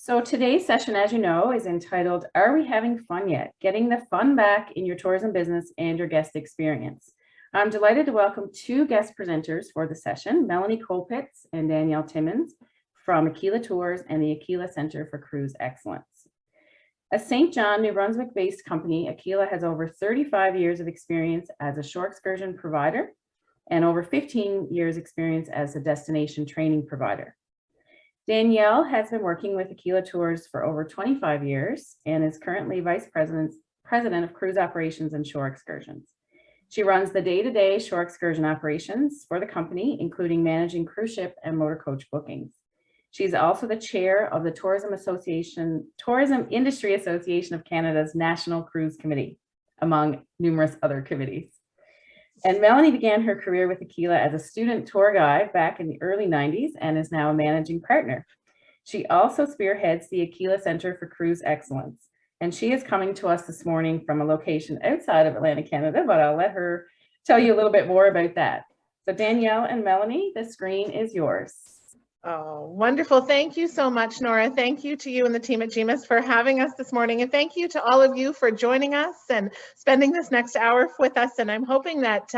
So today's session, as you know, is entitled, Are We Having Fun Yet? Getting the Fun Back in Your Tourism Business and Your Guest Experience. I'm delighted to welcome two guest presenters for the session, Melanie Colpitts and Danielle Timmons from Aquila Tours and the Aquila Center for Cruise Excellence. A St. John, New Brunswick-based company, Aquila has over 35 years of experience as a shore excursion provider and over 15 years experience as a destination training provider. Danielle has been working with Aquila Tours for over 25 years and is currently Vice President of Cruise Operations and Shore Excursions. She runs the day-to-day shore excursion operations for the company, including managing cruise ship and motor coach bookings. She's also the chair of the Tourism Industry Association of Canada's National Cruise Committee, among numerous other committees. And Melanie began her career with Aquila as a student tour guide back in the early 90s and is now a managing partner. She also spearheads the Aquila Center for Cruise Excellence. And she is coming to us this morning from a location outside of Atlantic Canada, but I'll let her tell you a little bit more about that. So Danielle and Melanie, the screen is yours. Oh, wonderful. Thank you so much, Nora. Thank you to you and the team at GMIST for having us this morning. And thank you to all of you for joining us and spending this next hour with us. And I'm hoping that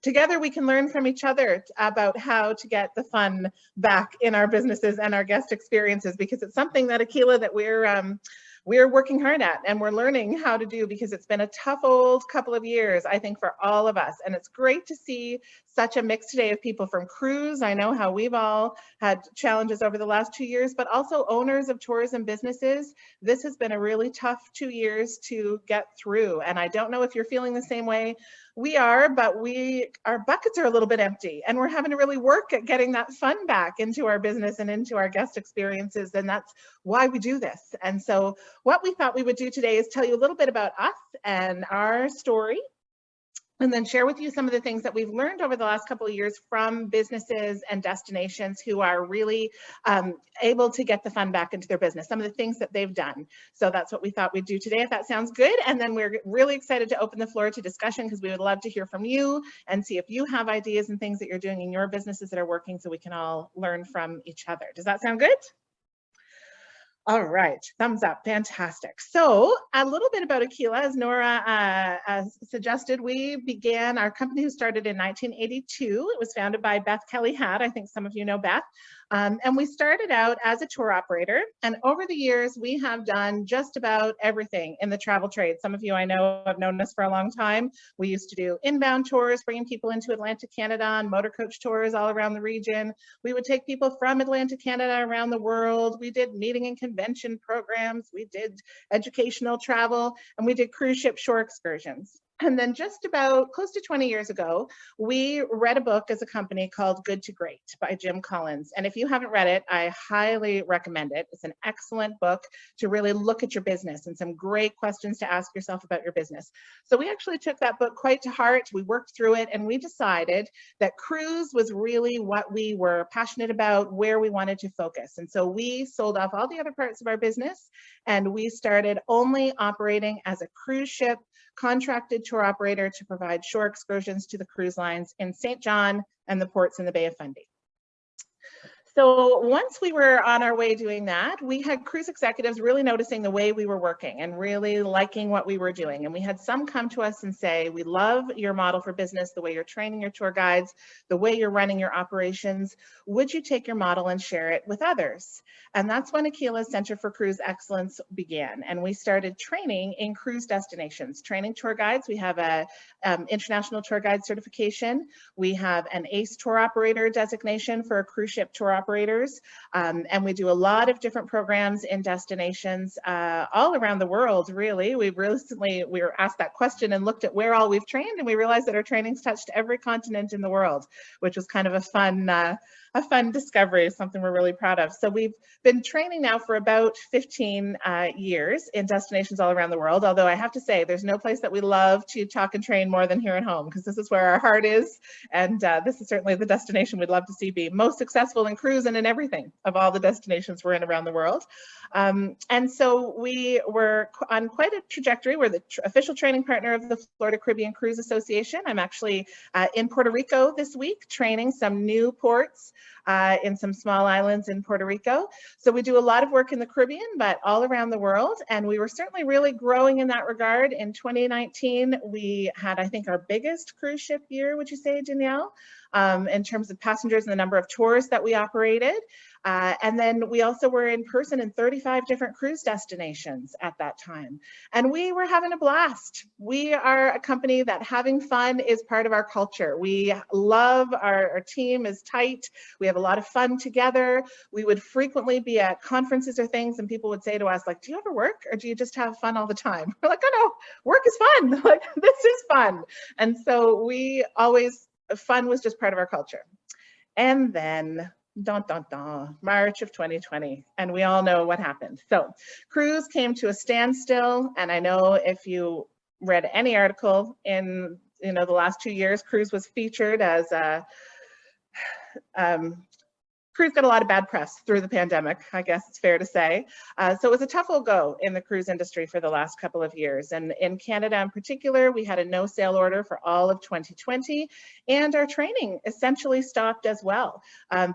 together we can learn from each other about how to get the fun back in our businesses and our guest experiences, because it's something that Aquila that we're working hard at and we're learning how to do, because it's been a tough old couple of years, I think, for all of us. And it's great to see such a mix today of people from cruise. I know how we've all had challenges over the last 2 years, but also owners of tourism businesses. This has been a really tough 2 years to get through. And I don't know if you're feeling the same way we are, but our buckets are a little bit empty and we're having to really work at getting that fun back into our business and into our guest experiences. And that's why we do this. And so what we thought we would do today is tell you a little bit about us and our story, and then share with you some of the things that we've learned over the last couple of years from businesses and destinations who are really able to get the fun back into their business, some of the things that they've done. So that's what we thought we'd do today, if that sounds good. And then we're really excited to open the floor to discussion, because we would love to hear from you and see if you have ideas and things that you're doing in your businesses that are working, so we can all learn from each other. Does that sound good? All right, thumbs up, fantastic. So a little bit about Aquila, as Nora suggested, we began our company, started in 1982. It was founded by Beth Kelly-Hatt. I think some of you know Beth. And we started out as a tour operator. And over the years, we have done just about everything in the travel trade. Some of you I know have known us for a long time. We used to do inbound tours, bringing people into Atlantic Canada, and motor coach tours all around the region. We would take people from Atlantic Canada around the world. We did meeting and convention programs. We did educational travel, and we did cruise ship shore excursions. And then just about close to 20 years ago, we read a book as a company called Good to Great by Jim Collins. And if you haven't read it, I highly recommend it. It's an excellent book to really look at your business and some great questions to ask yourself about your business. So we actually took that book quite to heart. We worked through it, and we decided that cruise was really what we were passionate about, where we wanted to focus. And so we sold off all the other parts of our business, and we started only operating as a cruise ship contracted tour operator to provide shore excursions to the cruise lines in St. John and the ports in the Bay of Fundy. So once we were on our way doing that, we had cruise executives really noticing the way we were working and really liking what we were doing. And we had some come to us and say, we love your model for business, the way you're training your tour guides, the way you're running your operations. Would you take your model and share it with others? And that's when Aquila Center for Cruise Excellence began. And we started training in cruise destinations, training tour guides. We have a international tour guide certification. We have an ACE tour operator designation for cruise ship tour operators. And we do a lot of different programs in destinations all around the world, really. We were asked that question and looked at where all we've trained, and we realized that our training's touched every continent in the world, which was kind of a fun discovery, something we're really proud of. So we've been training now for about 15 years in destinations all around the world, although I have to say there's no place that we love to talk and train more than here at home, because this is where our heart is, and this is certainly the destination we'd love to see be most successful in cruise and in everything of all the destinations we're in around the world. And so we were on quite a trajectory. We're the official training partner of the Florida Caribbean Cruise Association. I'm actually in Puerto Rico this week, training some new ports in some small islands in Puerto Rico. So we do a lot of work in the Caribbean, but all around the world. And we were certainly really growing in that regard. In 2019, we had, I think, our biggest cruise ship year, would you say, Danielle, in terms of passengers and the number of tours that we operated. And then we also were in person in 35 different cruise destinations at that time. And we were having a blast. We are a company that having fun is part of our culture. We love our team is tight. We have a lot of fun together. We would frequently be at conferences or things and people would say to us, like, do you ever work or do you just have fun all the time? We're like, oh no, work is fun. Like, this is fun. And so we always, fun was just part of our culture. And then March of 2020, and we all know what happened. So cruise came to a standstill, and I know if you read any article in the last 2 years, cruise was featured as a cruise got a lot of bad press through the pandemic, I guess it's fair to say. So it was a tough old go in the cruise industry for the last couple of years. And in Canada in particular, we had a no sail order for all of 2020, and our training essentially stopped as well,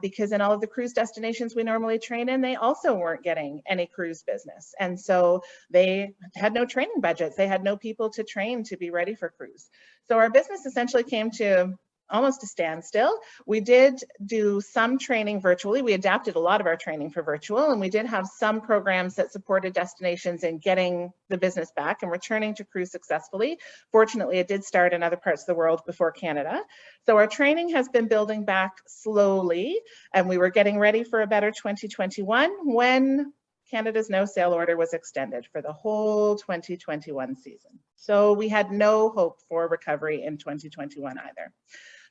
because in all of the cruise destinations we normally train in, they also weren't getting any cruise business. And so they had no training budgets. They had no people to train to be ready for cruise. So our business essentially came to almost a standstill. We did do some training virtually. We adapted a lot of our training for virtual, and we did have some programs that supported destinations in getting the business back and returning to cruise successfully. Fortunately, it did start in other parts of the world before Canada. So our training has been building back slowly, and we were getting ready for a better 2021 when Canada's no sail order was extended for the whole 2021 season. So we had no hope for recovery in 2021 either.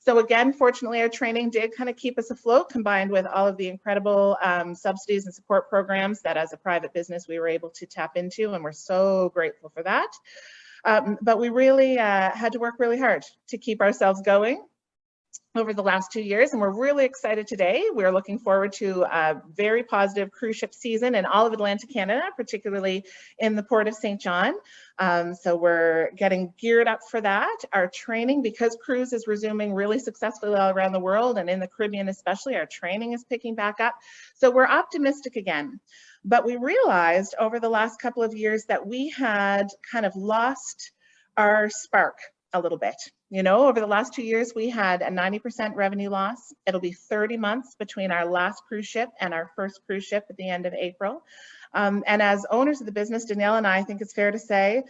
So again, fortunately, our training did kind of keep us afloat, combined with all of the incredible subsidies and support programs that as a private business we were able to tap into, and we're so grateful for that. But we really had to work really hard to keep ourselves going over the last 2 years, and we're really excited today. We're looking forward to a very positive cruise ship season in all of Atlantic Canada, particularly in the Port of St. John. So we're getting geared up for that. Our training, because cruise is resuming really successfully all around the world and in the Caribbean especially, our training is picking back up. So we're optimistic again. But we realized over the last couple of years that we had kind of lost our spark a little bit. Over the last 2 years, we had a 90% revenue loss. It'll be 30 months between our last cruise ship and our first cruise ship at the end of April. And as owners of the business, Danielle and I think it's fair to say,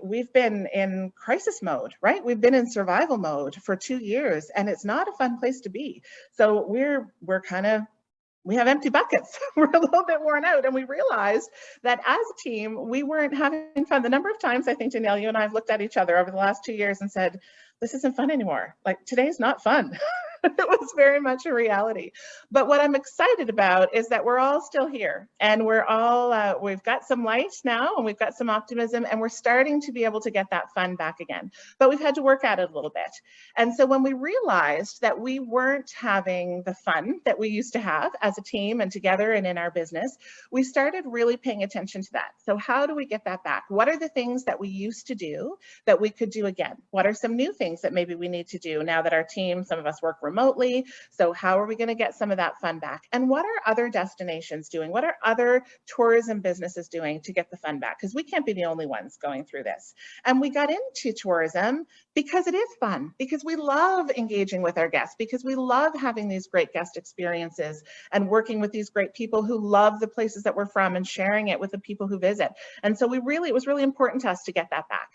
we've been in crisis mode, right? We've been in survival mode for 2 years, and it's not a fun place to be. So we have empty buckets. We're a little bit worn out, and we realized that as a team, we weren't having fun. The number of times I think, Danielle, you and I have looked at each other over the last 2 years and said, this isn't fun anymore. Like, today's not fun. It was very much a reality. But what I'm excited about is that we're all still here, and we're all, we've got some light now, and we've got some optimism, and we're starting to be able to get that fun back again. But we've had to work at it a little bit. And so when we realized that we weren't having the fun that we used to have as a team and together and in our business, we started really paying attention to that. So how do we get that back? What are the things that we used to do that we could do again? What are some new things that maybe we need to do now that our team, some of us work remotely? So how are we going to get some of that fun back? And what are other destinations doing? What are other tourism businesses doing to get the fun back? Because we can't be the only ones going through this. And we got into tourism because it is fun, because we love engaging with our guests, because we love having these great guest experiences and working with these great people who love the places that we're from and sharing it with the people who visit. And so it was really important to us to get that back.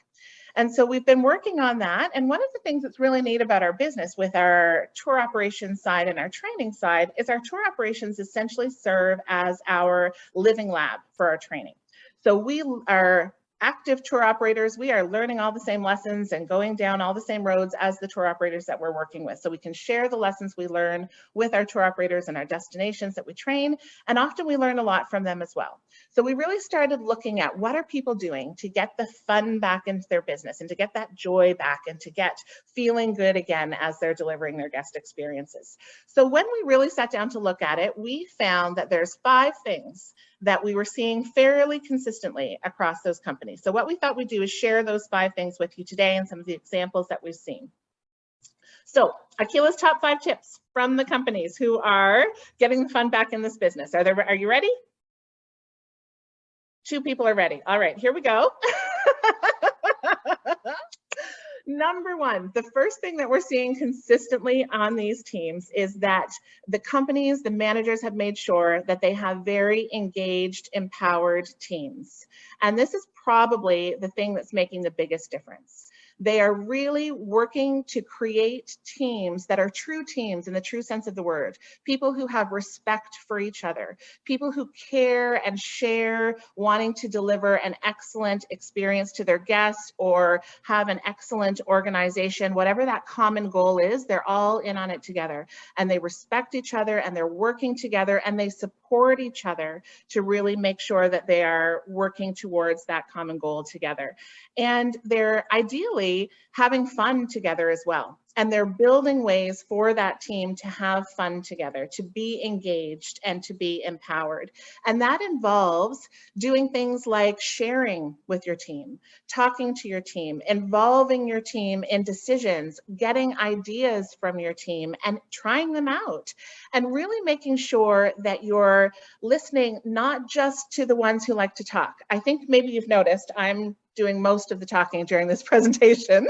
And so we've been working on that. And one of the things that's really neat about our business with our tour operations side and our training side is our tour operations essentially serve as our living lab for our training. So we are active tour operators. We are learning all the same lessons and going down all the same roads as the tour operators that we're working with. So we can share the lessons we learn with our tour operators and our destinations that we train. And often we learn a lot from them as well. So we really started looking at what are people doing to get the fun back into their business and to get that joy back and to get feeling good again as they're delivering their guest experiences. So when we really sat down to look at it, we found that there's 5 things that we were seeing fairly consistently across those companies. So what we thought we'd do is share those 5 things with you today and some of the examples that we've seen. So Aquila's top 5 tips from the companies who are getting the fun back in this business. Are you ready? 2 people are ready. All right, here we go. Number 1, the first thing that we're seeing consistently on these teams is that the companies, the managers have made sure that they have very engaged, empowered teams. And this is probably the thing that's making the biggest difference. They are really working to create teams that are true teams in the true sense of the word. People who have respect for each other, people who care and share, wanting to deliver an excellent experience to their guests or have an excellent organization, whatever that common goal is, they're all in on it together. And they respect each other and they're working together and they support each other to really make sure that they are working towards that common goal together. And they're ideally having fun together as well. And they're building ways for that team to have fun together, to be engaged and to be empowered. And that involves doing things like sharing with your team, talking to your team, involving your team in decisions, getting ideas from your team and trying them out. And really making sure that you're listening not just to the ones who like to talk. I think maybe you've noticed I'm doing most of the talking during this presentation.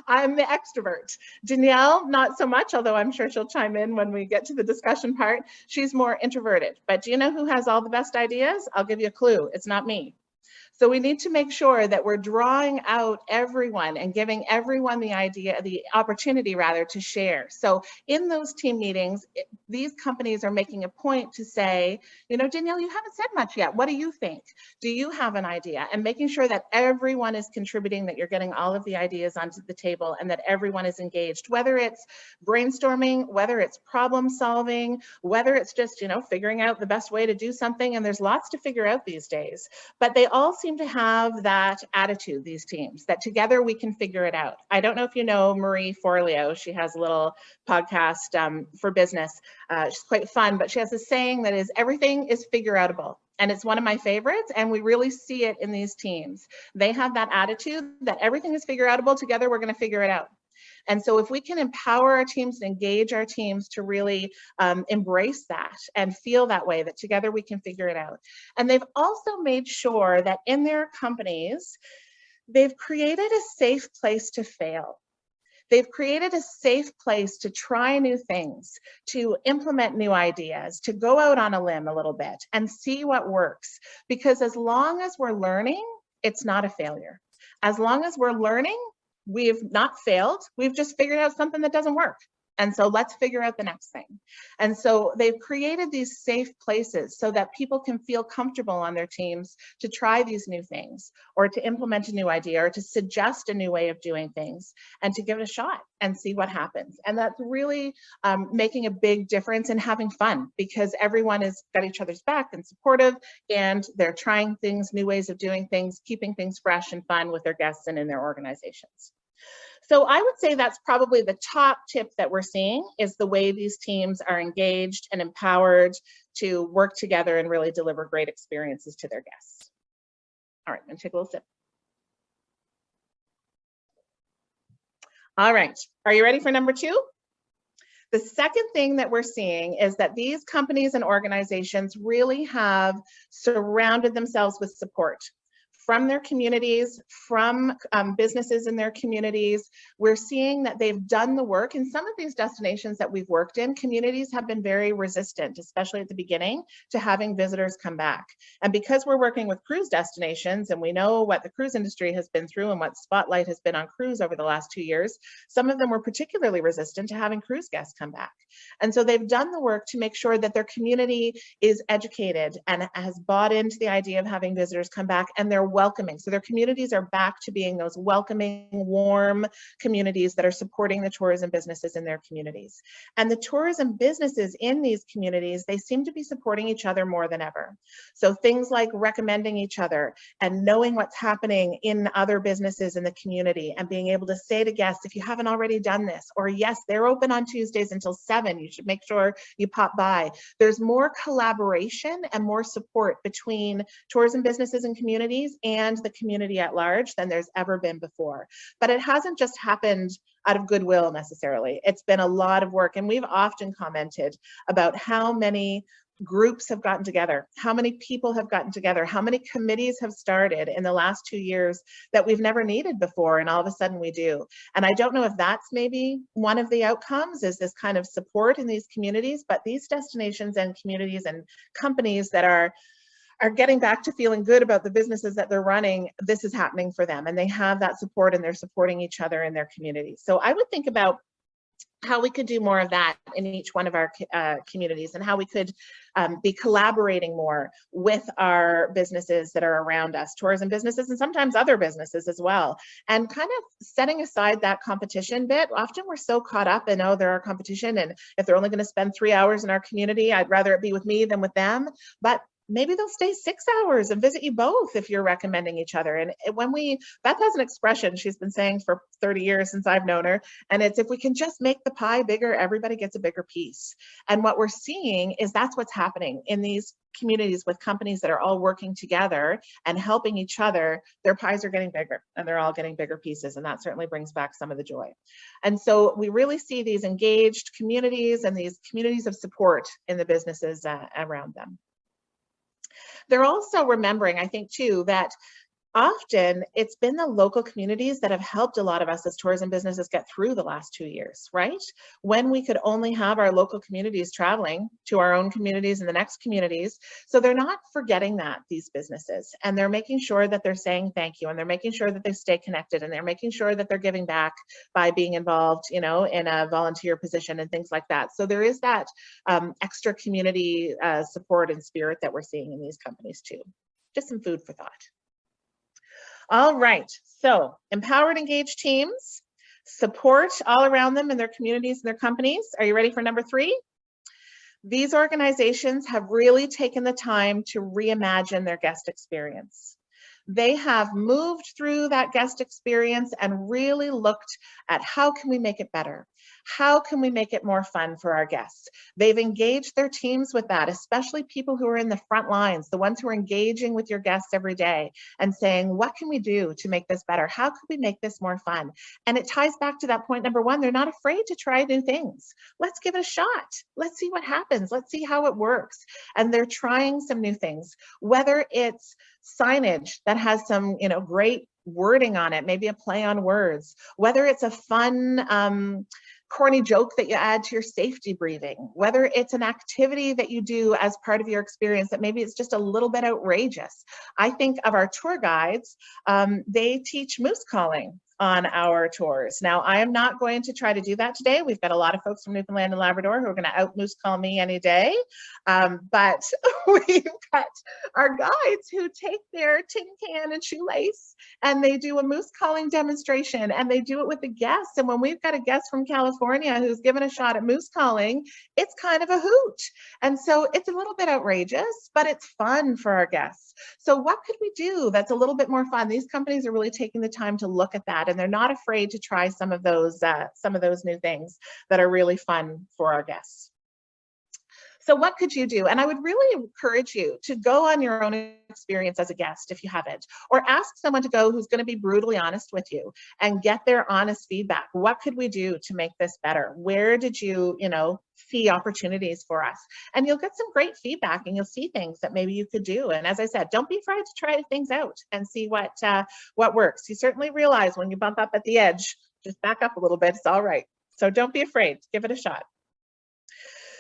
I'm the extrovert. Danielle, not so much, although I'm sure she'll chime in when we get to the discussion part. She's more introverted. But do you know who has all the best ideas? I'll give you a clue. It's not me. So we need to make sure that we're drawing out everyone and giving everyone the opportunity rather to share. So in those team meetings, these companies are making a point to say, you know, Danielle, you haven't said much yet. What do you think? Do you have an idea? And making sure that everyone is contributing, that you're getting all of the ideas onto the table and that everyone is engaged, whether it's brainstorming, whether it's problem solving, whether it's just, you know, figuring out the best way to do something. And there's lots to figure out these days, but they all seem to have that attitude, these teams, that together we can figure it out. I don't know if you know Marie Forleo. She has a little podcast for business. She's quite fun, but she has a saying that is, everything is figure outable. And it's one of my favorites. And we really see it in these teams. They have that attitude that everything is figure outable. Together, we're going to figure it out. And so if we can empower our teams and engage our teams to really embrace that and feel that way, that together we can figure it out. And they've also made sure that in their companies, they've created a safe place to fail. They've created a safe place to try new things, to implement new ideas, to go out on a limb a little bit and see what works. Because as long as we're learning, it's not a failure. As long as we're learning, we've not failed, we've just figured out something that doesn't work. And so let's figure out the next thing. And so they've created these safe places so that people can feel comfortable on their teams to try these new things or to implement a new idea or to suggest a new way of doing things and to give it a shot and see what happens. And that's really making a big difference and having fun because everyone has got each other's back and supportive and they're trying things, new ways of doing things, keeping things fresh and fun with their guests and in their organizations. So I would say that's probably the top tip that we're seeing is the way these teams are engaged and empowered to work together and really deliver great experiences to their guests. All right, I'm gonna take a little sip. All right, are you ready for number 2? The second thing that we're seeing is that these companies and organizations really have surrounded themselves with support from their communities, from businesses in their communities. We're seeing that they've done the work. In some of these destinations that we've worked in, communities have been very resistant, especially at the beginning, to having visitors come back. And because we're working with cruise destinations and we know what the cruise industry has been through and what spotlight has been on cruise over the last 2 years, some of them were particularly resistant to having cruise guests come back. And so they've done the work to make sure that their community is educated and has bought into the idea of having visitors come back, and they're welcoming. So their communities are back to being those welcoming, warm communities that are supporting the tourism businesses in their communities. And the tourism businesses in these communities, they seem to be supporting each other more than ever. So things like recommending each other and knowing what's happening in other businesses in the community and being able to say to guests, if you haven't already done this, or yes, they're open on Tuesdays until 7, you should make sure you pop by. There's more collaboration and more support between tourism businesses and communities and the community at large than there's ever been before. But it hasn't just happened out of goodwill necessarily. It's been a lot of work, and we've often commented about how many groups have gotten together, how many people have gotten together, how many committees have started in the last 2 years that we've never needed before, and all of a sudden we do. And I don't know if that's maybe one of the outcomes, is this kind of support in these communities, but these destinations and communities and companies that are getting back to feeling good about the businesses that they're running, this is happening for them, and they have that support and they're supporting each other in their communities. So I would think about how we could do more of that in each one of our communities, and how we could be collaborating more with our businesses that are around us, tourism businesses, and sometimes other businesses as well, and kind of setting aside that competition bit. Often we're so caught up in, oh, they're our competition, and if they're only going to spend 3 hours in our community, I'd rather it be with me than with them. But maybe they'll stay 6 hours and visit you both if you're recommending each other. And when Beth has an expression she's been saying for 30 years since I've known her, and it's, if we can just make the pie bigger, everybody gets a bigger piece. And what we're seeing is that's what's happening in these communities with companies that are all working together and helping each other. Their pies are getting bigger and they're all getting bigger pieces, and that certainly brings back some of the joy. And so we really see these engaged communities and these communities of support in the businesses around them. They're also remembering, I think too, that often it's been the local communities that have helped a lot of us as tourism businesses get through the last 2 years, right? When we could only have our local communities traveling to our own communities and the next communities. So they're not forgetting that, these businesses, and they're making sure that they're saying thank you, and they're making sure that they stay connected, and they're making sure that they're giving back by being involved, you know, in a volunteer position and things like that. So there is that extra community support and spirit that we're seeing in these companies too. Just some food for thought. All right, so empowered, engaged teams, support all around them in their communities and their companies. Are you ready for number 3? These organizations have really taken the time to reimagine their guest experience. They have moved through that guest experience and really looked at how can we make it better? How can we make it more fun for our guests? They've engaged their teams with that, especially people who are in the front lines, the ones who are engaging with your guests every day and saying, what can we do to make this better? How could we make this more fun? And it ties back to that point number 1, they're not afraid to try new things. Let's give it a shot. Let's see what happens. Let's see how it works. And they're trying some new things, whether it's signage that has some, you know, great wording on it, maybe a play on words, whether it's a fun corny joke that you add to your safety briefing, whether it's an activity that you do as part of your experience that maybe it's just a little bit outrageous. I think of our tour guides, they teach moose calling on our tours. Now, I am not going to try to do that today. We've got a lot of folks from Newfoundland and Labrador who are going to out moose call me any day. But we've got our guides who take their tin can and shoelace and they do a moose calling demonstration, and they do it with the guests. And when we've got a guest from California who's given a shot at moose calling, it's kind of a hoot. And so it's a little bit outrageous, but it's fun for our guests. So what could we do that's a little bit more fun? These companies are really taking the time to look at that, and they're not afraid to try some of those new things that are really fun for our guests. So what could you do? And I would really encourage you to go on your own experience as a guest if you haven't, or ask someone to go who's going to be brutally honest with you and get their honest feedback. What could we do to make this better? Where did you, see opportunities for us? And you'll get some great feedback, and you'll see things that maybe you could do. And as I said, don't be afraid to try things out and see what works. You certainly realize when you bump up at the edge, just back up a little bit. It's all right. So don't be afraid. Give it a shot.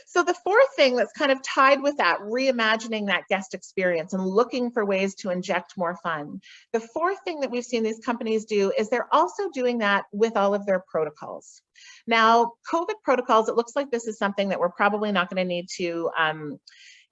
So the fourth thing that's kind of tied with that, reimagining that guest experience and looking for ways to inject more fun. The fourth thing that we've seen these companies do is they're also doing that with all of their protocols. Now, COVID protocols, it looks like this is something that we're probably not going to need to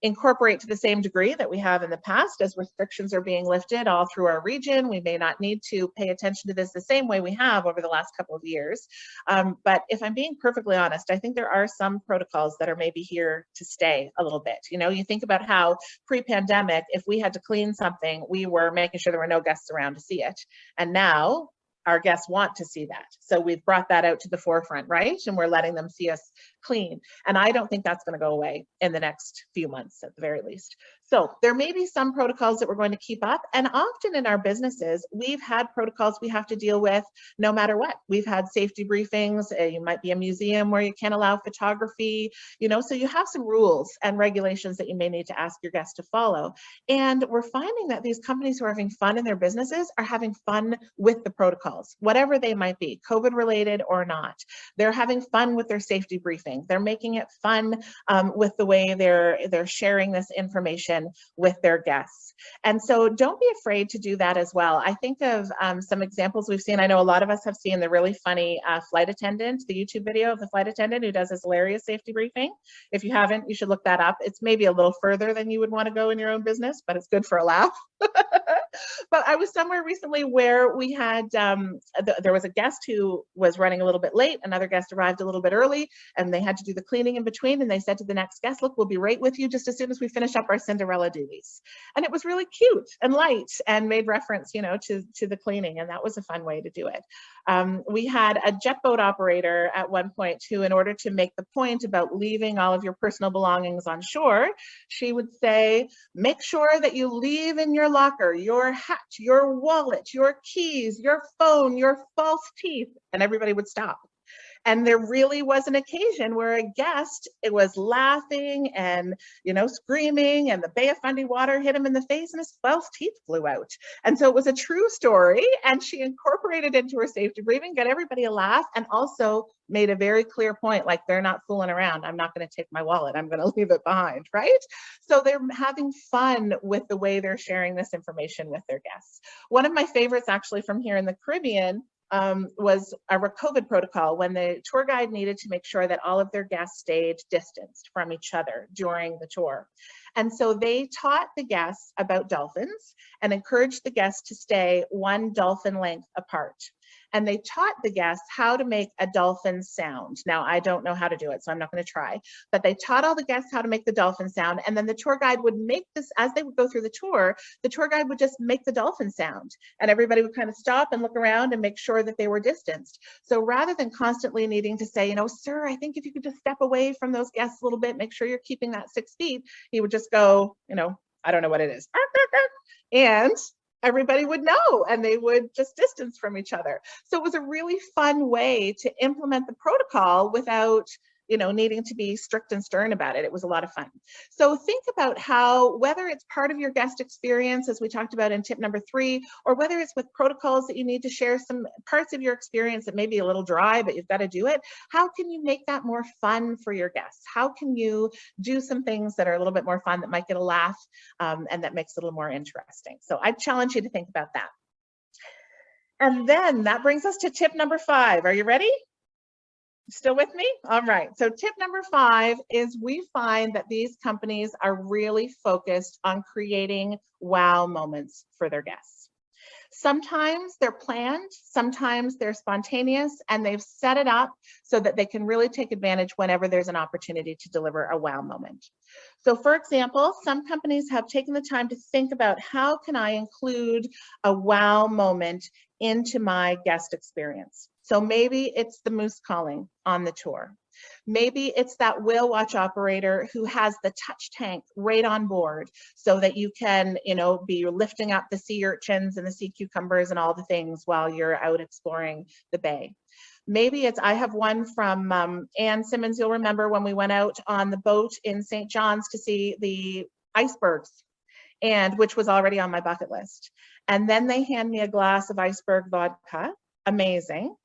incorporate to the same degree that we have in the past. As restrictions are being lifted all through our region, we may not need to pay attention to this the same way we have over the last couple of years. But if I'm being perfectly honest, I think there are some protocols that are maybe here to stay a little bit. You know, you think about how pre-pandemic, if we had to clean something, we were making sure there were no guests around to see it. And now our guests want to see that. So we've brought that out to the forefront, right? And we're letting them see us clean. And I don't think that's going to go away in the next few months at the very least. So there may be some protocols that we're going to keep up. And often in our businesses, we've had protocols we have to deal with no matter what. We've had safety briefings. You might be a museum where you can't allow photography, you know, so you have some rules and regulations that you may need to ask your guests to follow. And we're finding that these companies who are having fun in their businesses are having fun with the protocols, whatever they might be, COVID related or not. They're having fun with their safety briefing. They're making it fun with the way they're sharing this information with their guests. And so don't be afraid to do that as well. I think of some examples we've seen. I know a lot of us have seen the really funny flight attendant, the YouTube video of the flight attendant who does this hilarious safety briefing. If you haven't, you should look that up. It's maybe a little further than you would want to go in your own business, but it's good for a laugh. But I was somewhere recently where we had, there was a guest who was running a little bit late, another guest arrived a little bit early, and they had to do the cleaning in between, and they said to the next guest, look, we'll be right with you just as soon as we finish up our Cinderella duties. And it was really cute and light and made reference, you know, to the cleaning, and that was a fun way to do it. We had a jet boat operator at one point who, in order to make the point about leaving all of your personal belongings on shore, she would say, make sure that you leave in your locker your hat, your wallet, your keys, your phone, your false teeth, and everybody would stop. And there really was an occasion where a guest, it was laughing and, you know, screaming, and the Bay of Fundy water hit him in the face and his false teeth flew out. And so it was a true story, and she incorporated into her safety briefing, got everybody a laugh, and also made a very clear point, like, they're not fooling around. I'm not going to take my wallet. I'm going to leave it behind, right? So they're having fun with the way they're sharing this information with their guests. One of my favorites actually from here in the Caribbean was a COVID protocol when the tour guide needed to make sure that all of their guests stayed distanced from each other during the tour. And so they taught the guests about dolphins and encouraged the guests to stay one dolphin length apart. And they taught the guests how to make a dolphin sound. Now, I don't know how to do it, so I'm not going to try. But they taught all the guests how to make the dolphin sound. And then the tour guide would make this, as they would go through the tour guide would just make the dolphin sound. And everybody would kind of stop and look around and make sure that they were distanced. So rather than constantly needing to say, you know, sir, I think if you could just step away from those guests a little bit, make sure you're keeping that 6 feet, he would just go, you know, I don't know what it is. And everybody would know, and they would just distance from each other. So it was a really fun way to implement the protocol without, you know, needing to be strict and stern about it. It was a lot of fun. So think about how, whether it's part of your guest experience, as we talked about in tip number 3, or whether it's with protocols that you need to share some parts of your experience that may be a little dry, but you've got to do it. How can you make that more fun for your guests? How can you do some things that are a little bit more fun, that might get a laugh, and that makes it a little more interesting? So I challenge you to think about that. And then that brings us to tip number 5. Are you ready? Still with me? All right. So tip number 5 is, we find that these companies are really focused on creating wow moments for their guests. Sometimes they're planned, sometimes they're spontaneous, and they've set it up so that they can really take advantage whenever there's an opportunity to deliver a wow moment. So for example, some companies have taken the time to think about, how can I include a wow moment into my guest experience? So maybe it's the moose calling on the tour. Maybe it's that whale watch operator who has the touch tank right on board, so that you can, you know, be lifting up the sea urchins and the sea cucumbers and all the things while you're out exploring the bay. Maybe it's, I have one from Ann Simmons. You'll remember when we went out on the boat in St. John's to see the icebergs, and which was already on my bucket list. And then they hand me a glass of iceberg vodka. Amazing.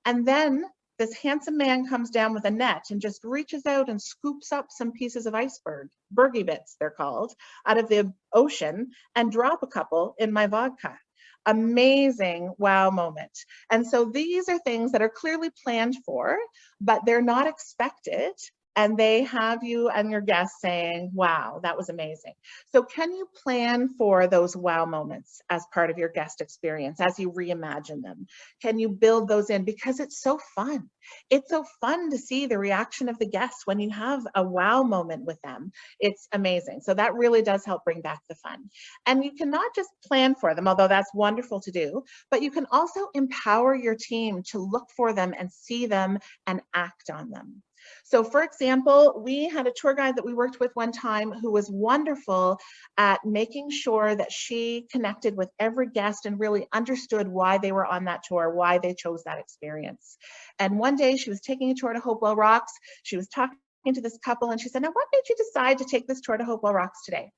And then this handsome man comes down with a net and just reaches out and scoops up some pieces of iceberg, bergy bits they're called, out of the ocean, and drop a couple in my vodka. Amazing wow moment. And so these are things that are clearly planned for, but they're not expected. and they have you and your guests saying, wow, that was amazing. So can you plan for those wow moments as part of your guest experience as you reimagine them? Can you build those in? Because it's so fun. It's so fun to see the reaction of the guests when you have a wow moment with them. It's amazing. So that really does help bring back the fun. And you cannot just plan for them, although that's wonderful to do, but you can also empower your team to look for them and see them and act on them. So for example, we had a tour guide that we worked with one time who was wonderful at making sure that she connected with every guest and really understood why they were on that tour, why they chose that experience. And one day she was taking a tour to Hopewell Rocks. She was talking to this couple and she said, now what made you decide to take this tour to Hopewell Rocks today?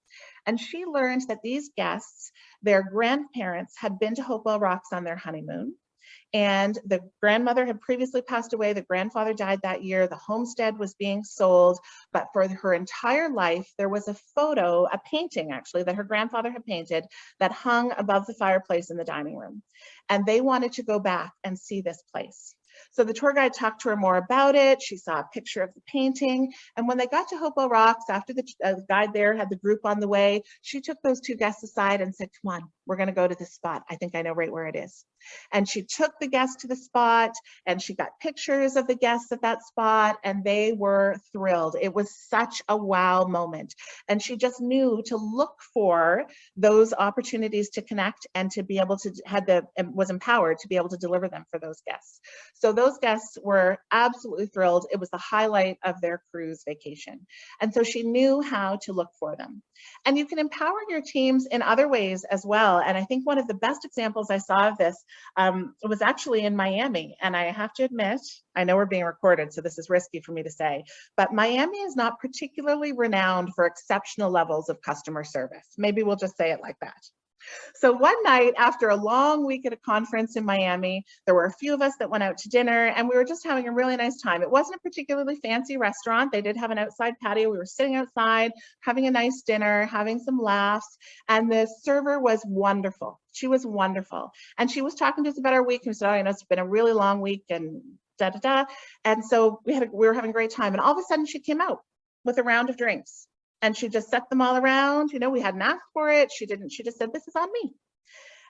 And she learned that these guests, their grandparents had been to Hopewell Rocks on their honeymoon. And the grandmother had previously passed away. The grandfather died that year. The homestead was being sold. But for her entire life, there was a photo, a painting actually, that her grandfather had painted that hung above the fireplace in the dining room. And they wanted to go back and see this place. So the tour guide talked to her more about it. She saw a picture of the painting. And when they got to Hopewell Rocks, after the guide there had the group on the way, she took those two guests aside and said, come on, we're going to go to this spot. I think I know right where it is. And she took the guests to the spot and she got pictures of the guests at that spot and they were thrilled. It was such a wow moment. And she just knew to look for those opportunities to connect and to be able to was empowered to be able to deliver them for those guests. So those guests were absolutely thrilled. It was the highlight of their cruise vacation. And so she knew how to look for them. And you can empower your teams in other ways as well. And I think one of the best examples I saw of this was actually in Miami. And I have to admit, I know we're being recorded, so this is risky for me to say, but Miami is not particularly renowned for exceptional levels of customer service. Maybe we'll just say it like that. So one night after a long week at a conference in Miami, there were a few of us that went out to dinner and we were just having a really nice time. It wasn't a particularly fancy restaurant. They did have an outside patio. We were sitting outside, having a nice dinner, having some laughs, and the server was wonderful. She was wonderful. And she was talking to us about our week and we said, oh, you know, it's been a really long week and da da da. And so we were having a great time. And all of a sudden she came out with a round of drinks. And she just set them all around. You know, we hadn't asked for it. She just said, this is on me.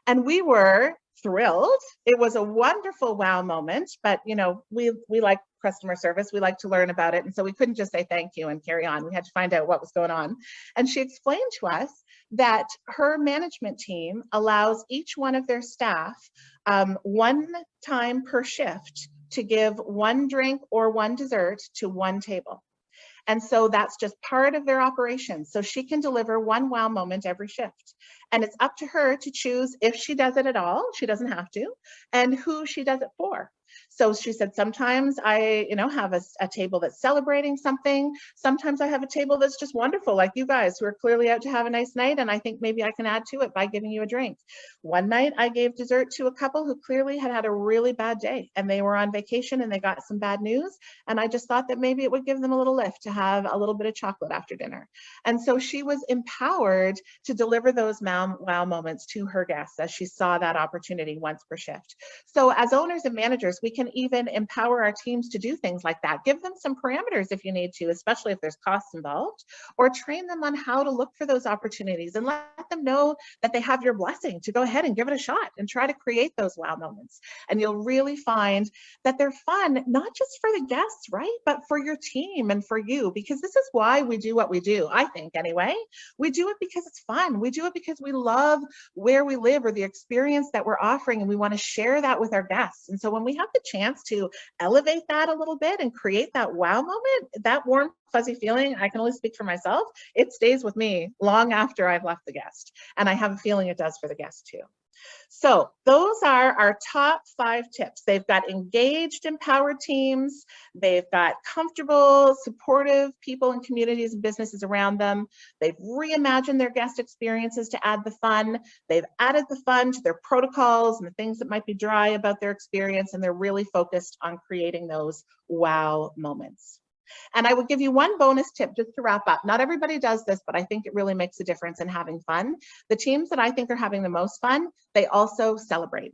And we were thrilled. It was a wonderful wow moment, but you know, we like customer service. We like to learn about it. And so we couldn't just say thank you and carry on. We had to find out what was going on. And she explained to us that her management team allows each one of their staff one time per shift to give one drink or one dessert to one table. And so that's just part of their operations. So she can deliver one wow moment every shift. And it's up to her to choose if she does it at all, she doesn't have to, and who she does it for. So she said, sometimes I, have a table that's celebrating something. Sometimes I have a table that's just wonderful, like you guys who are clearly out to have a nice night. And I think maybe I can add to it by giving you a drink. One night I gave dessert to a couple who clearly had a really bad day and they were on vacation and they got some bad news. And I just thought that maybe it would give them a little lift to have a little bit of chocolate after dinner. And so she was empowered to deliver those wow moments to her guests as she saw that opportunity once per shift. So as owners and managers, we can even empower our teams to do things like that. Give them some parameters if you need to, especially if there's costs involved, or train them on how to look for those opportunities and let them know that they have your blessing to go ahead and give it a shot and try to create those wow moments. And you'll really find that they're fun, not just for the guests, right? But for your team and for you, because this is why we do what we do, I think anyway. We do it because it's fun. We do it because we love where we live or the experience that we're offering, and we want to share that with our guests. And so when we have the chance to elevate that a little bit and create that wow moment, that warm, fuzzy feeling, I can only speak for myself, it stays with me long after I've left the guest. And I have a feeling it does for the guest too. So those are our top 5 tips. They've got engaged, empowered teams. They've got comfortable, supportive people and communities and businesses around them. They've reimagined their guest experiences to add the fun. They've added the fun to their protocols and the things that might be dry about their experience. And they're really focused on creating those wow moments. And I would give you one bonus tip just to wrap up. Not everybody does this, but I think it really makes a difference in having fun. The teams that I think are having the most fun, they also celebrate.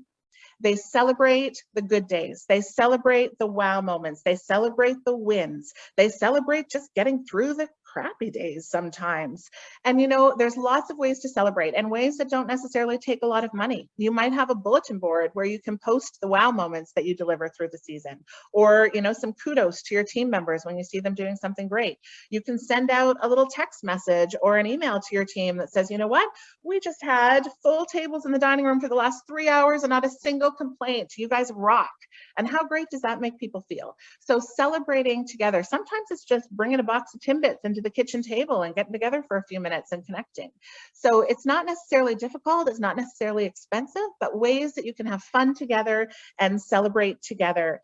They celebrate the good days. They celebrate the wow moments. They celebrate the wins. They celebrate just getting through the crappy days sometimes. And you know, there's lots of ways to celebrate, and ways that don't necessarily take a lot of money. You might have a bulletin board where you can post the wow moments that you deliver through the season, or you know, some kudos to your team members when you see them doing something great. You can send out a little text message or an email to your team that says, you know what, we just had full tables in the dining room for the last 3 hours and not a single complaint. You guys rock. And how great does that make people feel? So celebrating together, sometimes it's just bringing a box of Timbits into the kitchen table and getting together for a few minutes and connecting. So it's not necessarily difficult, it's not necessarily expensive, but ways that you can have fun together and celebrate together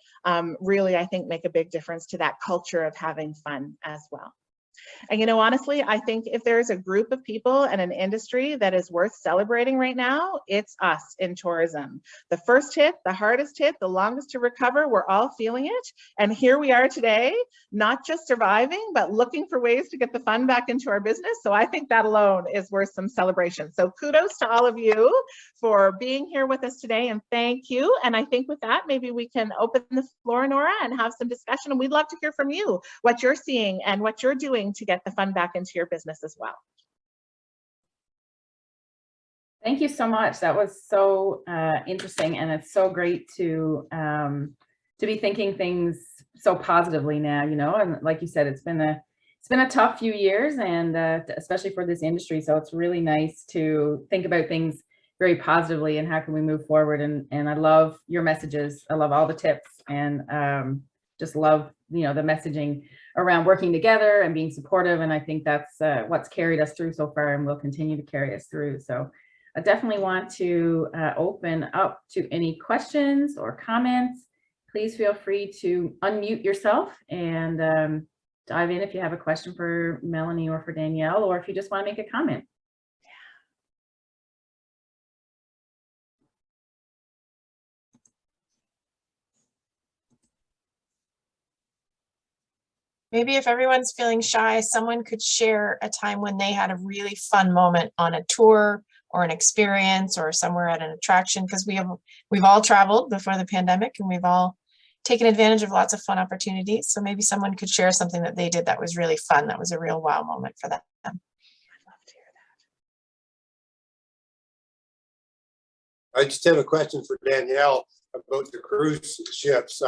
really, I think, make a big difference to that culture of having fun as well. And you know, honestly, I think if there's a group of people and an industry that is worth celebrating right now, it's us in tourism. The first hit, the hardest hit, the longest to recover, we're all feeling it. And here we are today, not just surviving, but looking for ways to get the fun back into our business. So I think that alone is worth some celebration. So kudos to all of you for being here with us today, and thank you. And I think with that, maybe we can open the floor, Nora, and have some discussion. And we'd love to hear from you, what you're seeing and what you're doing to get the fun back into your business as well. Thank you so much. That was so interesting, and it's so great to be thinking things so positively now. You know, and like you said, it's been a tough few years, and especially for this industry. So it's really nice to think about things very positively and how can we move forward. And I love your messages. I love all the tips, and just love, you know, the messaging around working together and being supportive. And I think that's what's carried us through so far and will continue to carry us through. So I definitely want to open up to any questions or comments. Please feel free to unmute yourself and dive in if you have a question for Melanie or for Danielle, or if you just want to make a comment. Maybe if everyone's feeling shy, someone could share a time when they had a really fun moment on a tour or an experience or somewhere at an attraction, because we've all traveled before the pandemic and we've all taken advantage of lots of fun opportunities. So maybe someone could share something that they did that was really fun, that was a real wow moment for them. I'd love to hear that. I just have a question for Danielle about the cruise ships.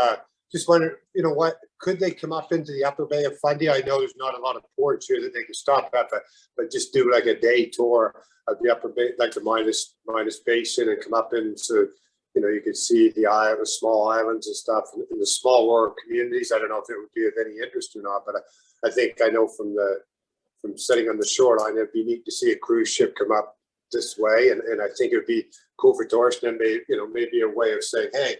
Just wonder, you know, what could they come up into the upper bay of Fundy? I know there's not a lot of ports here that they can stop at, but just do like a day tour of the upper bay, like the Midas Basin, and come up into, you know, you could see the small islands and stuff in the small rural communities. I don't know if it would be of any interest or not, but I think I know from sitting on the shoreline, it'd be neat to see a cruise ship come up this way, and I think it'd be cool for tourists, and maybe a way of saying, hey.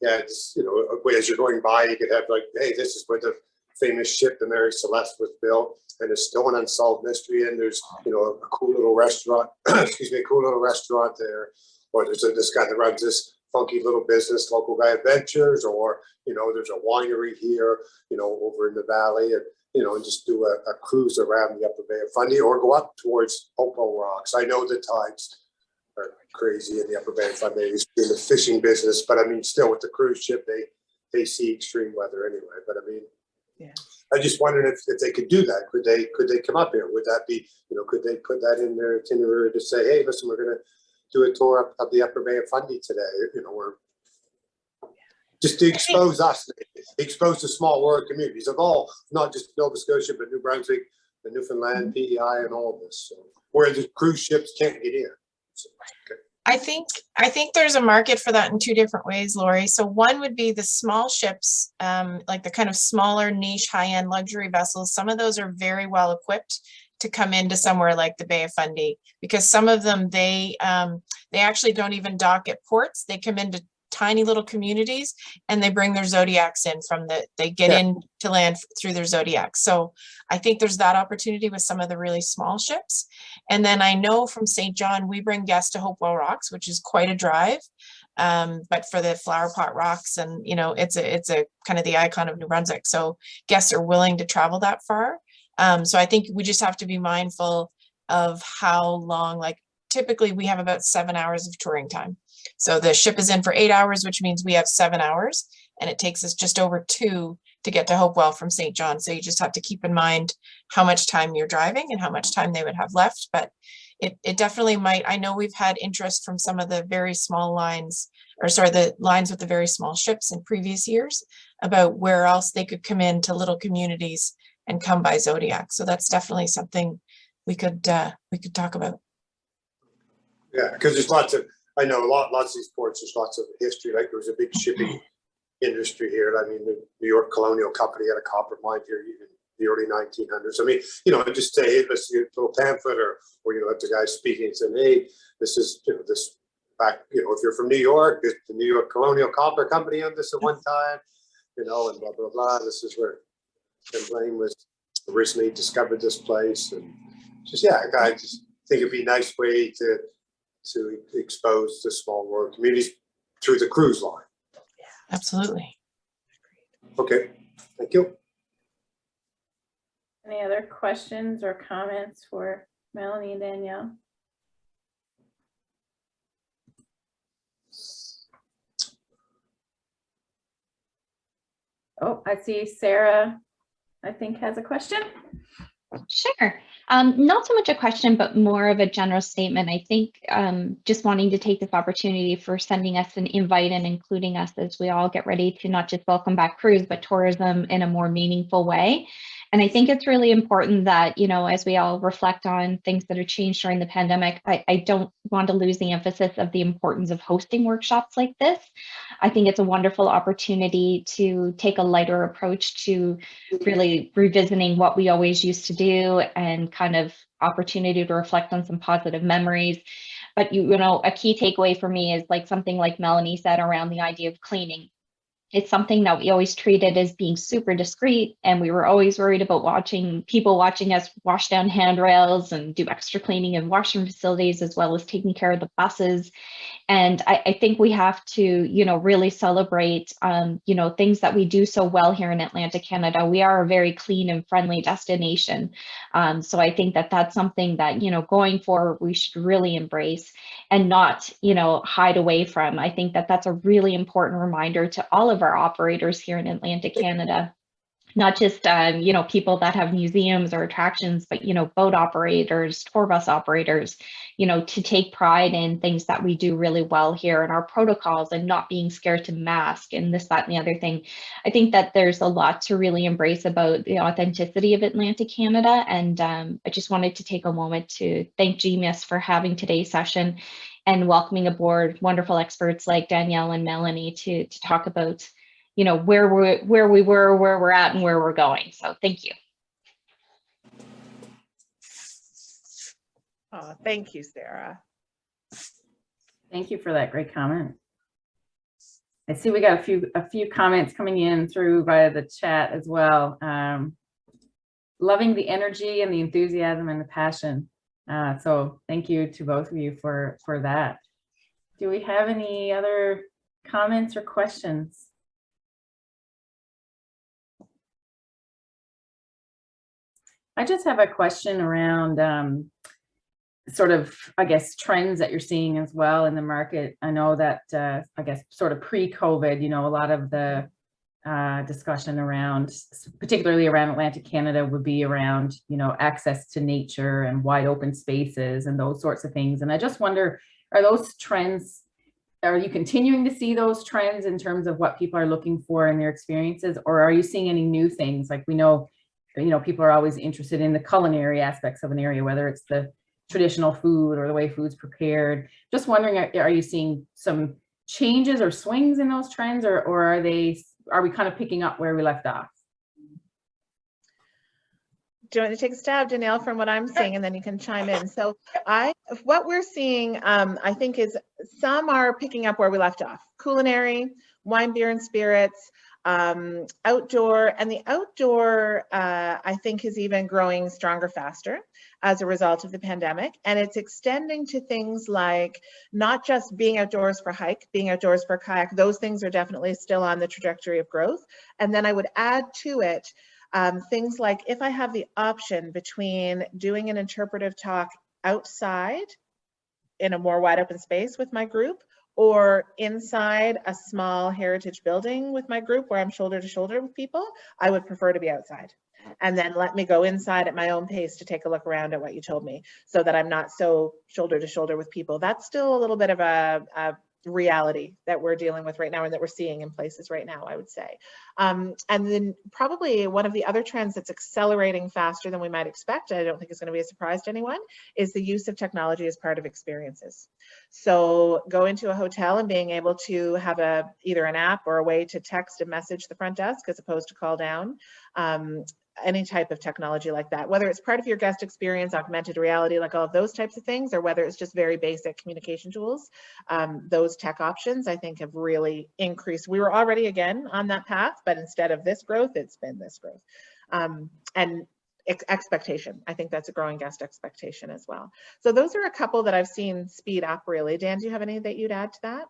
Yeah, it's, you know, as you're going by, you could have like, hey, this is where the famous ship, the Mary Celeste, was built, and it's still an unsolved mystery. And there's, you know, a cool little restaurant, excuse me, a cool little restaurant there. Or there's this guy that runs this funky little business, Local Guy Adventures, or, you know, there's a winery here, you know, over in the valley, and, you know, and just do a cruise around the upper bay of Fundy, or go up towards Hopewell Rocks. I know the tides are crazy in the upper bay of Fundy. They used to be in the fishing business, but I mean, still with the cruise ship, they see extreme weather anyway. But I mean, yeah, I just wondered if they could do that. Could they come up here? Would that be, you know, could they put that in their itinerary to say, hey, listen, we're going to do a tour up the upper bay of Fundy today? You know, we're just to expose us, expose the small rural communities of all, not just Nova Scotia, but New Brunswick, the Newfoundland, PEI, and all of this. So, where the cruise ships can't get in. So, okay. I think there's a market for that in two different ways, Lori. So one would be the small ships, like the kind of smaller niche high-end luxury vessels. Some of those are very well equipped to come into somewhere like the Bay of Fundy, because some of them, they actually don't even dock at ports. They come into tiny little communities and they bring their Zodiacs in they get in to land through their Zodiacs. So I think there's that opportunity with some of the really small ships. And then I know from St. John, we bring guests to Hopewell Rocks, which is quite a drive. But for the flower pot rocks, and, you know, it's a kind of the icon of New Brunswick. So guests are willing to travel that far. So I think we just have to be mindful of how long, like typically we have about 7 hours of touring time. So the ship is in for 8 hours, which means we have 7 hours, and it takes us just over 2 to get to Hopewell from St. John. So you just have to keep in mind how much time you're driving and how much time they would have left. But it definitely might. I know we've had interest from some of the very small lines, or sorry, the lines with the very small ships in previous years about where else they could come into little communities and come by Zodiac. So that's definitely something we could talk about. Yeah, because there's lots of, I know lots of these ports, there's lots of history. Like there was a big shipping industry here. I mean, the New York Colonial Company had a copper mine here in the early 1900s. I mean, you know, just say, hey, let's do a little pamphlet, or you know, if the guy's speaking and saying, hey, this is, you know, this back, you know, if you're from New York, the New York Colonial Copper Company owned this at one time, you know, and blah, blah, blah. This is where Blaine was originally discovered this place. And just, yeah, I just think it'd be a nice way to expose the small rural communities through the cruise line. Absolutely. Okay, thank you. Any other questions or comments for Melanie and Danielle? Oh, I see Sarah, I think, has a question. Sure. Not so much a question, but more of a general statement. I think just wanting to take this opportunity for sending us an invite and including us as we all get ready to not just welcome back cruise, but tourism in a more meaningful way. And I think it's really important that, you know, as we all reflect on things that have changed during the pandemic, I don't want to lose the emphasis of the importance of hosting workshops like this. I think it's a wonderful opportunity to take a lighter approach to really revisiting what we always used to do, and kind of opportunity to reflect on some positive memories. But you know, a key takeaway for me is like something like Melanie said around the idea of cleaning. It's something that we always treated as being super discreet, and we were always worried about people watching us wash down handrails and do extra cleaning in washroom facilities, as well as taking care of the buses. And I think we have to, you know, really celebrate, you know, things that we do so well here in Atlantic Canada. We are a very clean and friendly destination. So I think that that's something that, you know, going forward, we should really embrace and not, you know, hide away from. I think that that's a really important reminder to all of our operators here in Atlantic Canada. Not just, you know, people that have museums or attractions, but, you know, boat operators, tour bus operators, you know, to take pride in things that we do really well here and our protocols, and not being scared to mask and this, that, and the other thing. I think that there's a lot to really embrace about the authenticity of Atlantic Canada. And I just wanted to take a moment to thank GMIST for having today's session and welcoming aboard wonderful experts like Danielle and Melanie to talk about, you know, where we were, where we're at, and where we're going. So thank you. Oh, thank you, Sarah. Thank you for that great comment. I see we got a few comments coming in through via the chat as well. Loving the energy and the enthusiasm and the passion. So thank you to both of you for that. Do we have any other comments or questions? I just have a question around sort of, I guess, trends that you're seeing as well in the market. I know that, I guess, sort of pre-COVID, you know, a lot of the discussion around, particularly around Atlantic Canada, would be around, you know, access to nature and wide open spaces and those sorts of things. And I just wonder, are those trends, are you continuing to see those trends in terms of what people are looking for in their experiences, or are you seeing any new things? Like we know, you know, people are always interested in the culinary aspects of an area, whether it's the traditional food or the way food's prepared. Just wondering, are you seeing some changes or swings in those trends, or are we kind of picking up where we left off? Do you want to take a stab, Danielle, from what I'm seeing, and then you can chime in? So what we're seeing, I think, is some are picking up where we left off. Culinary, wine, beer, and spirits, outdoor, and the outdoor, I think, is even growing stronger, faster as a result of the pandemic. And it's extending to things like not just being outdoors for hike, being outdoors for kayak. Those things are definitely still on the trajectory of growth. And then I would add to it things like, if I have the option between doing an interpretive talk outside in a more wide open space with my group, or inside a small heritage building with my group where I'm shoulder to shoulder with people, I would prefer to be outside. And then let me go inside at my own pace to take a look around at what you told me, so that I'm not so shoulder to shoulder with people. That's still a little bit of a reality that we're dealing with right now, and that we're seeing in places right now, I would say. And then probably one of the other trends that's accelerating faster than we might expect, I don't think it's going to be a surprise to anyone, is the use of technology as part of experiences. So going to a hotel and being able to have either an app or a way to text and message the front desk as opposed to call down. Any type of technology like that, whether it's part of your guest experience, augmented reality, like all of those types of things, or whether it's just very basic communication tools, those tech options I think have really increased. We were already again on that path, but instead of this growth, it's been this growth. And expectation, I think that's a growing guest expectation as well. So those are a couple that I've seen speed up really. Dan, do you have any that you'd add to that?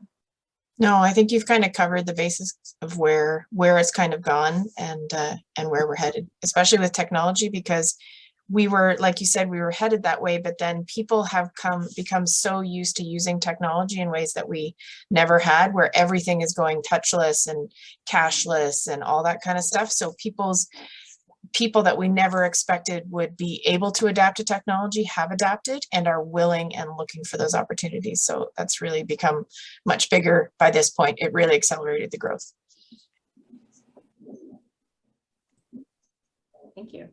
No, I think you've kind of covered the basics of where it's kind of gone and where we're headed, especially with technology, because we were, like you said, we were headed that way, but then people have become so used to using technology in ways that we never had, where everything is going touchless and cashless and all that kind of stuff. So people that we never expected would be able to adapt to technology have adapted and are willing and looking for those opportunities. So that's really become much bigger by this point. It really accelerated the growth. Thank you.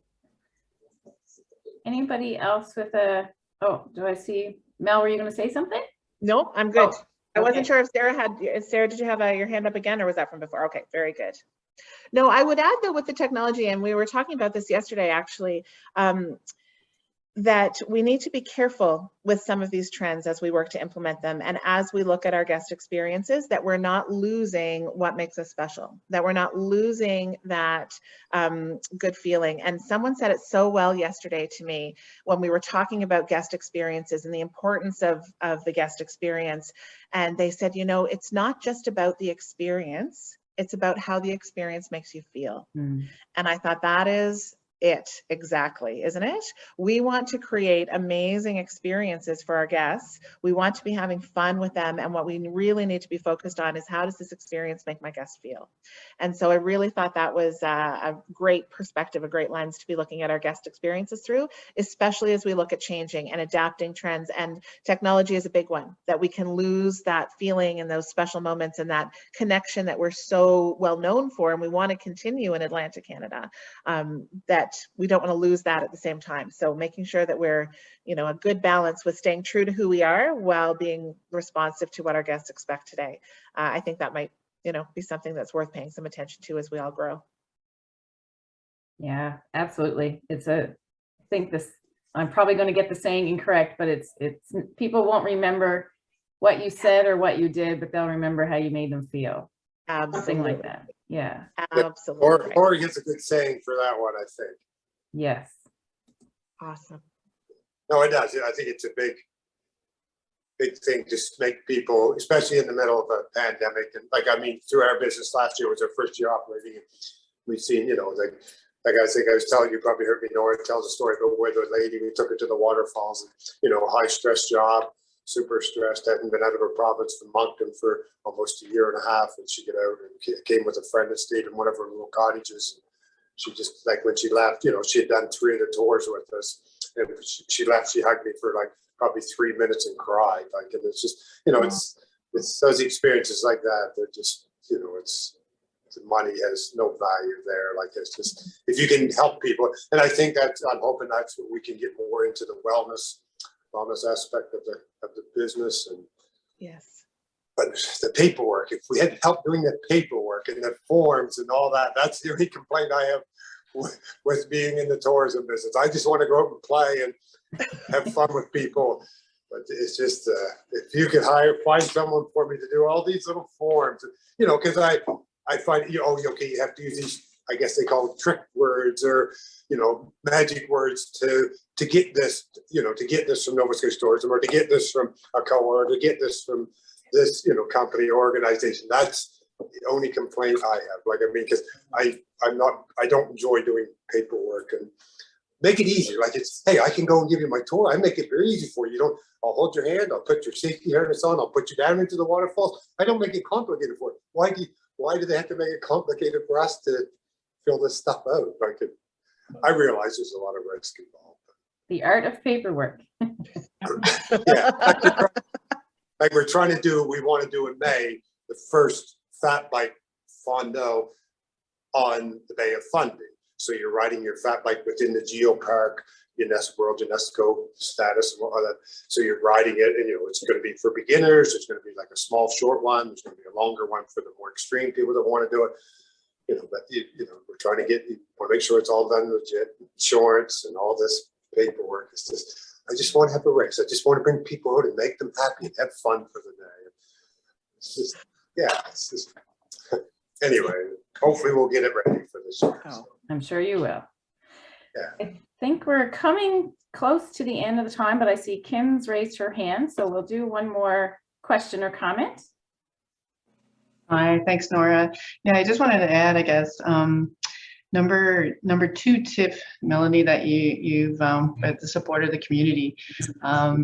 Anybody else with do I see, Mel, were you going to say something? Nope, I'm good. Oh, I wasn't sure if Sarah, did you have your hand up again, or was that from before? Okay, very good. No, I would add though with the technology, and we were talking about this yesterday actually, that we need to be careful with some of these trends as we work to implement them. And as we look at our guest experiences, that we're not losing what makes us special, that we're not losing that good feeling. And someone said it so well yesterday to me when we were talking about guest experiences and the importance of the guest experience. And they said, you know, it's not just about the experience, it's about how the experience makes you feel. And I thought that is it exactly, isn't it? We want to create amazing experiences for our guests. We want to be having fun with them. And what we really need to be focused on is, how does this experience make my guests feel? And so I really thought that was a great perspective, a great lens to be looking at our guest experiences through, especially as we look at changing and adapting trends. And technology is a big one, that we can lose that feeling and those special moments and that connection that we're so well known for, and we want to continue in Atlantic Canada, that we don't want to lose that at the same time. So making sure that we're, you know, a good balance with staying true to who we are while being responsive to what our guests expect today. I think that might, you know, be something that's worth paying some attention to as we all grow. Yeah, absolutely. I think I'm probably going to get the saying incorrect, but it's people won't remember what you said or what you did, but they'll remember how you made them feel. Absolutely. Something like that. Yeah. Absolutely. Or gets a good saying for that one, I think. Yes. Awesome. No, it does. I think it's a big thing to make people, especially in the middle of a pandemic. And like, I mean, through our business last year was our first year operating. And we've seen, you know, like I think I was telling you, probably heard me, Nora tells a story about where the lady, we took her to the waterfalls, and, you know, high stress job, super stressed, hadn't been out of her province from Moncton for almost a year and a half. And she got out and came with a friend that stayed in one of her little cottages. She just, like, when she left, you know, she had done 3 of the tours with us, and she left, she hugged me for like probably 3 minutes and cried. Like, and it's just, you know, it's those experiences like that. They're just, you know, the money has no value there. Like, it's just, if you can help people, and I think that I'm hoping that's what we can get more into, the wellness aspect of the business. And yes. But the paperwork, if we had help doing the paperwork and the forms and all that, that's the only complaint I have with being in the tourism business. I just want to go out and play and have fun with people. But it's just, if you could find someone for me to do all these little forms, you know, because I find, you know, okay, you have to use these, I guess they call it trick words, or, you know, magic words to get this, you know, to get this from Nova Scotia Tourism, or to get this from Aquila, or to get this from this, you know, company or organization. That's the only complaint I have. Like, I mean, because I don't enjoy doing paperwork, and make it easy. Like it's, hey, I can go and give you my tour. I make it very easy for you. You don't, I'll hold your hand. I'll put your safety harness on. I'll put you down into the waterfalls. I don't make it complicated for you. Why do they have to make it complicated for us to fill this stuff out? Like I realize there's a lot of risk involved. The art of paperwork. Yeah, like we're trying to do, we want to do in May, the first fat bike fondo on the Bay of Fundy. So you're riding your fat bike within the geopark, World UNESCO status and all that. So you're riding it, and it's going to be for beginners. There's going to be like a small, short one. There's going to be a longer one for the more extreme people that want to do it. But we're trying to want to make sure it's all done legit, insurance and all this paperwork. It's just, I just want to have a race. I just want to bring people out and make them happy and have fun for the day. It's just, yeah, it's just, anyway, hopefully we'll get it ready for this year. Oh, I'm sure you will. Yeah. I think we're coming close to the end of the time, but I see Kim's raised her hand, so we'll do one more question or comment. Hi, thanks, Nora. Yeah, I just wanted to add, I guess, number 2 tip, Melanie, that you've at the support of the community.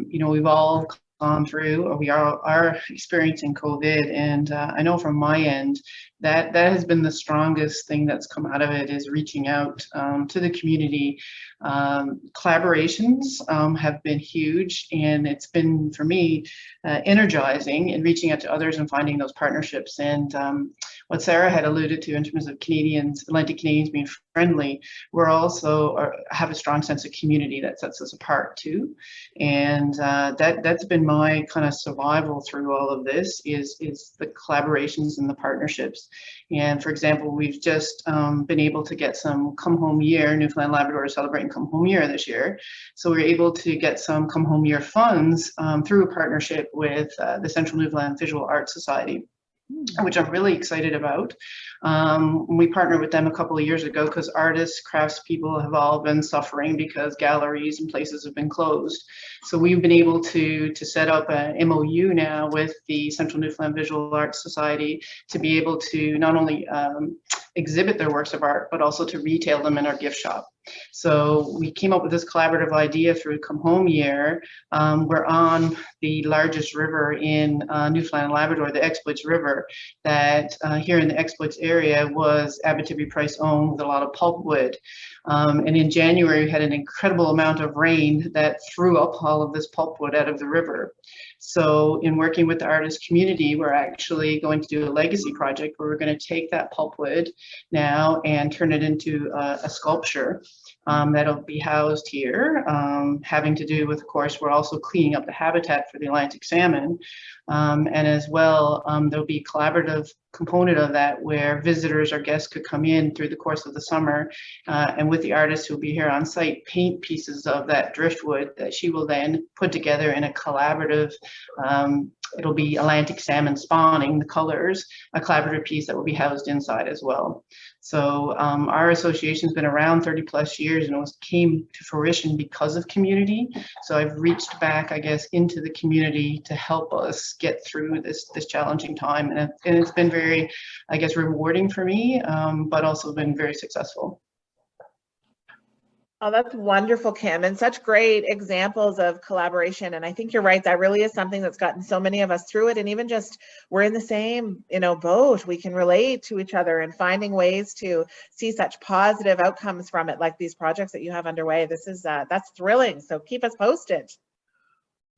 We've all gone through, or we are experiencing COVID, and I know from my end that has been the strongest thing that's come out of it, is reaching out to the community. Collaborations have been huge, and it's been, for me, energizing in reaching out to others and finding those partnerships. And what Sarah had alluded to in terms of Atlantic Canadians being friendly, we're also have a strong sense of community that sets us apart too. And that's been my kind of survival through all of this, is the collaborations and the partnerships. And for example, we've just been able to get some Come Home Year. Newfoundland Labrador is celebrating Come Home Year this year. So we're able to get some Come Home Year funds through a partnership with the Central Newfoundland Visual Arts Society, which I'm really excited about. We partnered with them a couple of years ago because artists, craftspeople have all been suffering because galleries and places have been closed. So we've been able to set up an MOU now with the Central Newfoundland Visual Arts Society to be able to not only exhibit their works of art, but also to retail them in our gift shop. So we came up with this collaborative idea through Come Home Year. We're on the largest river in Newfoundland and Labrador, the Exploits River, that here in the Exploits area was Abitibi-Price owned, with a lot of pulpwood. And in January, we had an incredible amount of rain that threw up all of this pulpwood out of the river. So in working with the artist community, we're actually going to do a legacy project where we're going to take that pulpwood now and turn it into a sculpture that'll be housed here, having to do with, of course, we're also cleaning up the habitat for the Atlantic salmon. And as well, there'll be a collaborative component of that where visitors or guests could come in through the course of the summer and with the artist who'll be here on site, paint pieces of that driftwood that she will then put together in a collaborative, it'll be Atlantic salmon spawning, the colors, a collaborative piece that will be housed inside as well. So our association's been around 30 plus years, and it came to fruition because of community. So I've reached back, I guess, into the community to help us get through this challenging time. And it's been very, I guess, rewarding for me, but also been very successful. Oh, that's wonderful, Kim, and such great examples of collaboration. And I think you're right. That really is something that's gotten so many of us through it. And even just we're in the same, boat. We can relate to each other and finding ways to see such positive outcomes from it, like these projects that you have underway. This is that's thrilling. So keep us posted.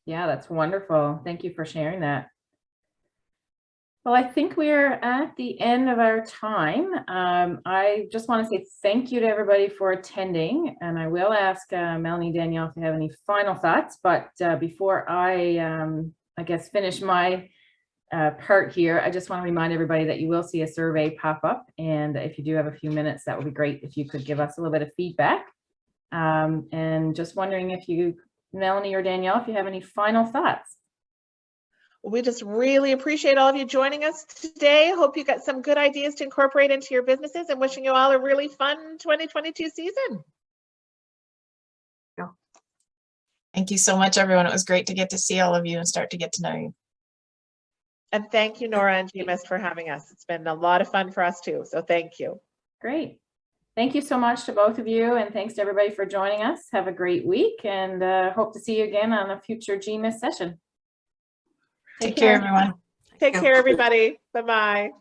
Yeah, that's wonderful. Thank you for sharing that. Well, I think we're at the end of our time. I just want to say thank you to everybody for attending, and I will ask Melanie and Danielle if you have any final thoughts. But before I guess, finish my part here, I just want to remind everybody that you will see a survey pop up, and if you do have a few minutes, that would be great if you could give us a little bit of feedback. And just wondering if you, Melanie or Danielle, if you have any final thoughts. We just really appreciate all of you joining us today. Hope you got some good ideas to incorporate into your businesses, and wishing you all a really fun 2022 season. Thank you so much, everyone. It was great to get to see all of you and start to get to know you. And thank you, Nora and GMIST, for having us. It's been a lot of fun for us too. So thank you. Great. Thank you so much to both of you, and thanks to everybody for joining us. Have a great week, and hope to see you again on a future GMIST session. Take care, everyone. Take care, everybody. Bye-bye.